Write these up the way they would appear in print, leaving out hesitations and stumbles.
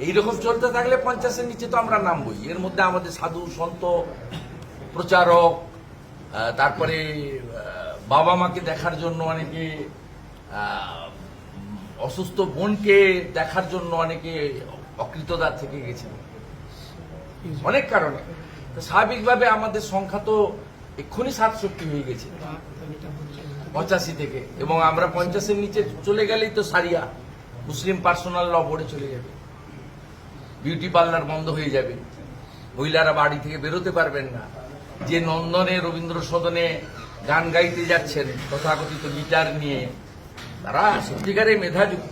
এইরকম চলতে থাকলে 50-এর নিচে তো আমরা নামবই। এর মধ্যে আমাদের সাধু সন্ত প্রচারক, তারপরে বাবা মাকে দেখার জন্য অনেকে, অসুস্থ বোনকে দেখার জন্য অনেকে অকৃতদার থেকে গেছিল, অনেক কারণে। তো স্বাভাবিকভাবে আমাদের সংখ্যা তো এক্ষুনি 67 হয়ে গেছে 85 থেকে, এবং আমরা 50-এর নিচে চলে গেলেই তো সারিয়া মুসলিম পার্সোনাল ল বোর্ডে চলে যাবে, বিউটি পার্লার বন্ধ হয়ে যাবে, মহিলারা বাড়ি থেকে বেরোতে পারবেন না। যে নন্দনে রবীন্দ্র সদনে গান গাইতে যাচ্ছেন তথাকথিত গিটার নিয়ে, তারা সত্যিকারে মেধাযুক্ত,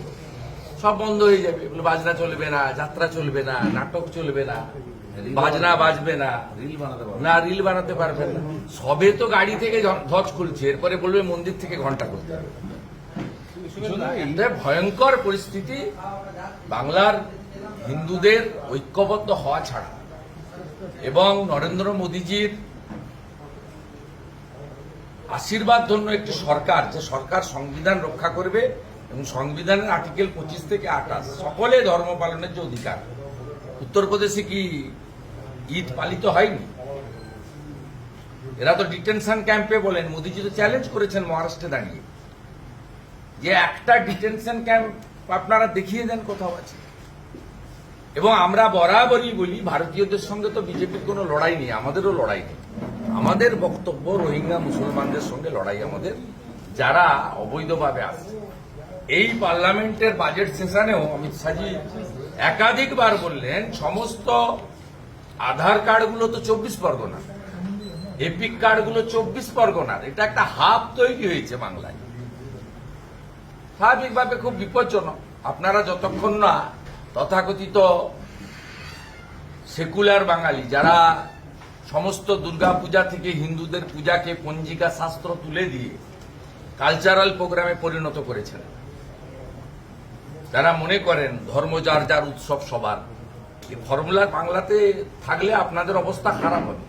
সব বন্ধ হয়ে যাবে। বাজনা চলবে না, যাত্রা চলবে না, নাটক চলবে না, বাজনা বাজবে না, রিল বানাতে পারবেন না। সবে তো গাড়ি থেকে ধ্বজ খুলছে, এরপরে বলবে মন্দির থেকে ঘন্টা করতে হবে। ভয়ঙ্কর পরিস্থিতি। বাংলার হিন্দুদের ঐক্যবদ্ধ হওয়া ছাড়া এবং নরেন্দ্র মোদীজির আশীর্বাদ ধন্য একটি সরকার, যে সরকার সংবিধান রক্ষা করবে এবং সংবিধানের আর্টিকেল 25 থেকে 28 সকলে ধর্ম পালনের যে অধিকার। উত্তরপ্রদেশে কি ঈদ পালিত হয়নি? এরা তো ডিটেনশন ক্যাম্পে বলেন, মোদীজি তো চ্যালেঞ্জ করেছেন মহারাষ্ট্রে দাঁড়িয়ে, যে একটা ডিটেনশন ক্যাম্প আপনারা দেখিয়ে দেন কোথাও আছে। এবং আমরা বরাবরই বলি, ভারতীয়দের সঙ্গে তো বিজেপির কোনো লড়াই নেই, আমাদেরও লড়াই নেই। আমাদের বক্তব্য রোহিঙ্গা মুসলমানদের সঙ্গে লড়াই আমাদের, যারা অবৈধভাবে আসছে। এই পার্লামেন্টের বাজেট সেশনেও অমিত শাহজি একাধিকবার বললেন, সমস্ত আধার কার্ডগুলো তো 24 পরগনা, এপিক কার্ডগুলো 24 পরগনার। এটা একটা হাব তৈরি হয়েছে বাংলায়। স্বাভাবিকভাবে খুব বিপজ্জনক। আপনারা যতক্ষণ না তথাকথিত সেকুলার বাঙালি, যারা সমস্ত দুর্গাপূজা থেকে হিন্দুদের পূজাকে পঞ্জিকা শাস্ত্র তুলে দিয়ে কালচারাল প্রোগ্রামে পরিণত করেছেন, যারা মনে করেন ধর্ম যার যার উৎসব সবার, এই ফর্মুলা বাংলাতে থাকলে আপনাদের অবস্থা খারাপ হবে।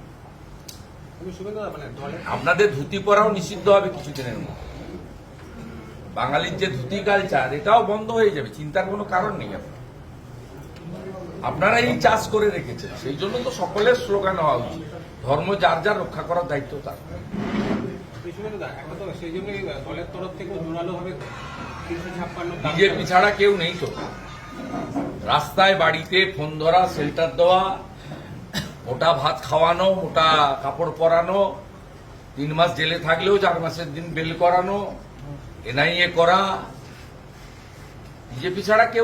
আপনাদের ধুতি পরাও নিষিদ্ধ হবে কিছুদিনের মধ্যে। বাঙালির যে ধুতি কালচার, এটাও বন্ধ হয়ে যাবে, চিন্তার কোনো কারণ নেই। আপনারা এই চাষ করে রেখেছেন, সেই জন্য তো সকলের স্লোগান হওয়া উচিত, ধর্ম যার যার রক্ষা করার দায়িত্ব তার। বিজেপি ছাড়া কেউ নেই তো। রাস্তায় বাড়িতে ফোন ধরা, শেল্টার দেওয়া, মোটা ভাত খাওয়ানো, মোটা কাপড় পরানো, 3 মাস জেলে থাকলেও 4 মাসের দিন বেল করানো, এনআইএ করা, বিজেপি ছাড়া কেউ